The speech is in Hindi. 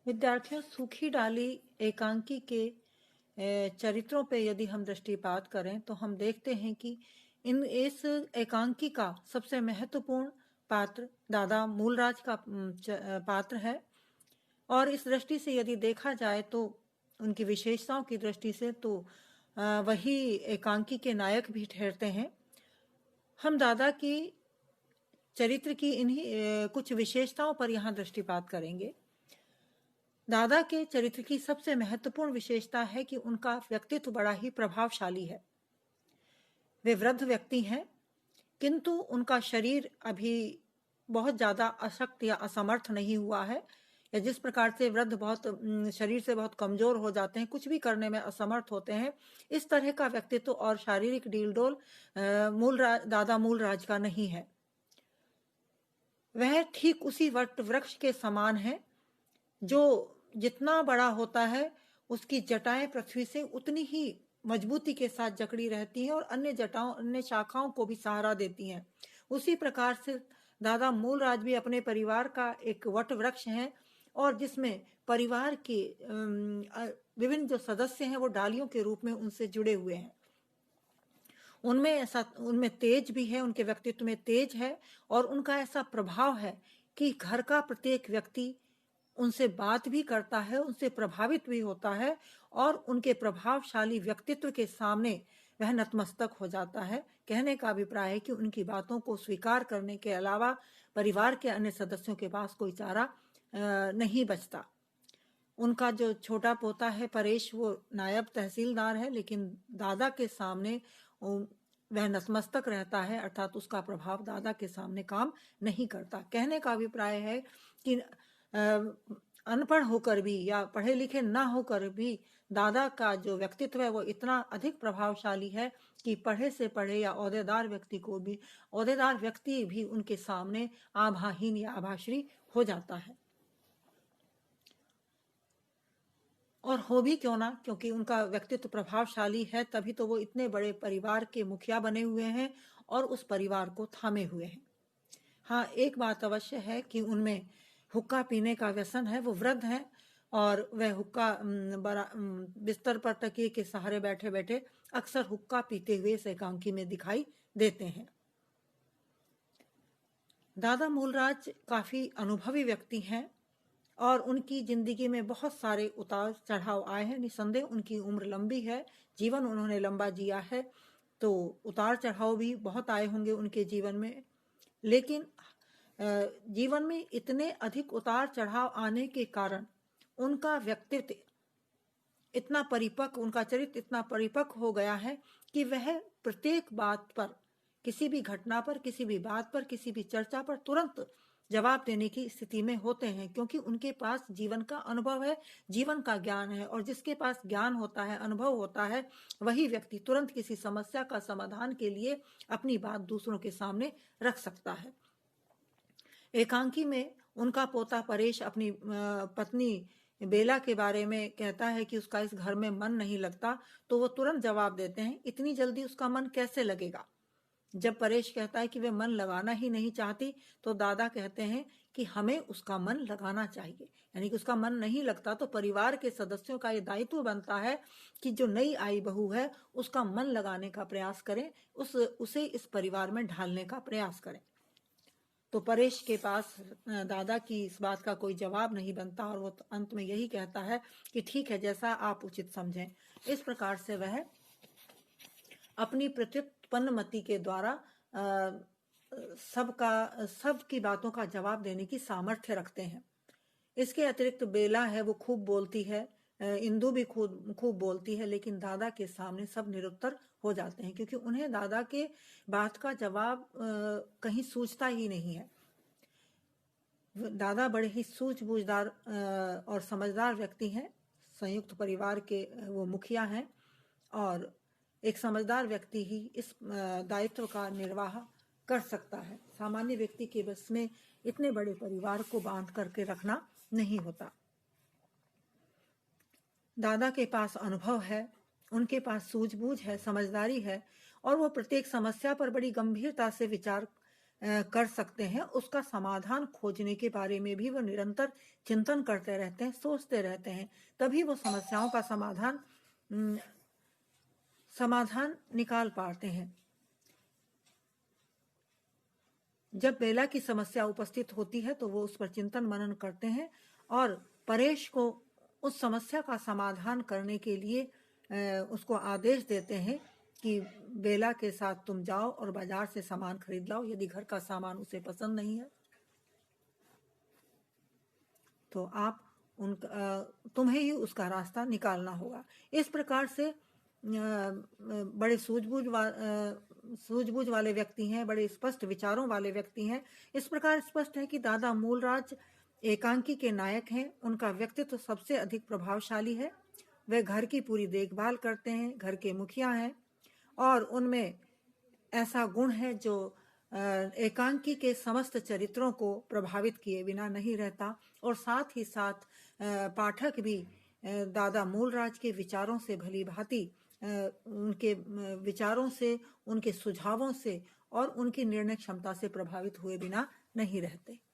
विद्यार्थियों, सूखी डाली एकांकी के चरित्रों पे यदि हम दृष्टिपात करें तो हम देखते हैं कि इस एकांकी का सबसे महत्वपूर्ण पात्र दादा मूलराज का पात्र है। और इस दृष्टि से यदि देखा जाए तो उनकी विशेषताओं की दृष्टि से तो वही एकांकी के नायक भी ठहरते हैं। हम दादा की चरित्र की इन्हीं कुछ विशेषताओं पर यहाँ दृष्टिपात करेंगे। दादा के चरित्र की सबसे महत्वपूर्ण विशेषता है कि उनका व्यक्तित्व बड़ा ही प्रभावशाली है। वे वृद्ध व्यक्ति हैं, किंतु उनका शरीर अभी बहुत ज्यादा अशक्त या असमर्थ नहीं हुआ है। या जिस प्रकार से वृद्ध बहुत शरीर से बहुत कमजोर हो जाते हैं, कुछ भी करने में असमर्थ होते हैं, इस तरह का व्यक्तित्व और शारीरिक डीलडोल दादा मूलराज का नहीं है। वह ठीक उसी वट वृक्ष के समान है जो जितना बड़ा होता है उसकी जटाएं पृथ्वी से उतनी ही मजबूती के साथ जकड़ी रहती हैं और अन्य शाखाओं को भी सहारा देती हैं। उसी प्रकार से दादा मूलराज भी अपने परिवार का एक वट वृक्ष है और जिसमें परिवार के विभिन्न जो सदस्य हैं वो डालियों के रूप में उनसे जुड़े हुए हैं। उनमें तेज भी है, उनके व्यक्तित्व में तेज है और उनका ऐसा प्रभाव है कि घर का प्रत्येक व्यक्ति उनसे बात भी करता है, उनसे प्रभावित भी होता है और उनके प्रभावशाली व्यक्तित्व के सामने वह नतमस्तक हो जाता है। कहने का अभिप्राय है कि उनकी बातों को स्वीकार करने के अलावा परिवार के अन्य सदस्यों के पास कोई चारा नहीं बचता। उनका जो छोटा पोता है परेश, वो नायब तहसीलदार है, लेकिन दादा के सामने वह नतमस्तक रहता है, अर्थात उसका प्रभाव दादा के सामने काम नहीं करता। कहने का अभिप्राय है कि अनपढ़ होकर भी या पढ़े लिखे ना होकर भी दादा का जो व्यक्तित्व है वो इतना अधिक प्रभावशाली है कि पढ़े से पढ़े या औहदेदार व्यक्ति भी उनके सामने आभाहीन या आभाश्री हो जाता है। और हो भी क्यों ना, क्योंकि उनका व्यक्तित्व प्रभावशाली है, तभी तो वो इतने बड़े परिवार के मुखिया बने हुए हैं और उस परिवार को थामे हुए हैं। हाँ, एक बात अवश्य है कि उनमें हुक्का पीने का व्यसन है। वो वृद्ध हैं और वह हुक्का बिस्तर पर तकिए के सहारे बैठे बैठे अक्सर हुक्का पीते हुए इस एकांकी में दिखाई देते हैं। दादा मूलराज काफी अनुभवी व्यक्ति हैं और उनकी जिंदगी में बहुत सारे उतार चढ़ाव आए हैं। निसंदेह उनकी उम्र लंबी है, जीवन उन्होंने लंबा जिया है, तो उतार चढ़ाव भी बहुत आए होंगे उनके जीवन में। लेकिन जीवन में इतने अधिक उतार चढ़ाव आने के कारण उनका व्यक्तित्व इतना परिपक्व, उनका चरित्र इतना परिपक्व हो गया है कि वह प्रत्येक बात पर, किसी भी घटना पर, किसी भी बात पर, किसी भी चर्चा पर तुरंत जवाब देने की स्थिति में होते हैं, क्योंकि उनके पास जीवन का अनुभव है, जीवन का ज्ञान है। और जिसके पास ज्ञान होता है, अनुभव होता है, वही व्यक्ति तुरंत किसी समस्या का समाधान के लिए अपनी बात दूसरों के सामने रख सकता है। एकांकी में उनका पोता परेश अपनी पत्नी बेला के बारे में कहता है कि उसका इस घर में मन नहीं लगता, तो वो तुरंत जवाब देते हैं, इतनी जल्दी उसका मन कैसे लगेगा। जब परेश कहता है कि वे मन लगाना ही नहीं चाहती, तो दादा कहते हैं कि हमें उसका मन लगाना चाहिए। यानी कि उसका मन नहीं लगता तो परिवार के सदस्यों का ये दायित्व बनता है कि जो नई आई बहू है उसका मन लगाने का प्रयास करें, उसे इस परिवार में ढालने का प्रयास करें। तो परेश के पास दादा की इस बात का कोई जवाब नहीं बनता और वो अंत में यही कहता है कि ठीक है, जैसा आप उचित समझें। इस प्रकार से वह अपनी प्रत्युत्पन्न मति के द्वारा सबकी बातों का जवाब देने की सामर्थ्य रखते हैं। इसके अतिरिक्त बेला है, वो खूब बोलती है, इंदु भी खूब बोलती है, लेकिन दादा के सामने सब निरुत्तर हो जाते हैं, क्योंकि उन्हें दादा के बात का जवाब कहीं सूझता ही नहीं है। दादा बड़े ही सूझबूझदार और समझदार व्यक्ति हैं। संयुक्त परिवार के वो मुखिया हैं और एक समझदार व्यक्ति ही इस दायित्व का निर्वाह कर सकता है। सामान्य व्यक्ति के बस में इतने बड़े परिवार को बांध करके रखना नहीं होता। दादा के पास अनुभव है, उनके पास सूझबूझ है, समझदारी है और वो प्रत्येक समस्या पर बड़ी गंभीरता से विचार कर सकते हैं, उसका समाधान खोजने के बारे में भी वो निरंतर चिंतन करते रहते हैं, सोचते रहते हैं। तभी वो समस्याओं का समाधान निकाल पाते हैं। जब बेला की समस्या उपस्थित होती है तो वो उस पर चिंतन मनन करते हैं और परेश को उस समस्या का समाधान करने के लिए उसको आदेश देते हैं कि बेला के साथ तुम जाओ और बाजार से सामान खरीद लाओ। यदि घर का सामान उसे पसंद नहीं है तो तुम्हें ही उसका रास्ता निकालना होगा। इस प्रकार से बड़े सूझबूझ वाले व्यक्ति हैं, बड़े स्पष्ट विचारों वाले व्यक्ति हैं। इस प्रकार स्पष्ट है कि दादा मूलराज एकांकी के नायक हैं। उनका व्यक्तित्व सबसे अधिक प्रभावशाली है। वे घर की पूरी देखभाल करते हैं, घर के मुखिया हैं और उनमें ऐसा गुण है जो एकांकी के समस्त चरित्रों को प्रभावित किए बिना नहीं रहता। और साथ ही साथ पाठक भी दादा मूलराज के विचारों से भली भांति उनके विचारों से, उनके सुझावों से और उनकी निर्णय क्षमता से प्रभावित हुए बिना नहीं रहते।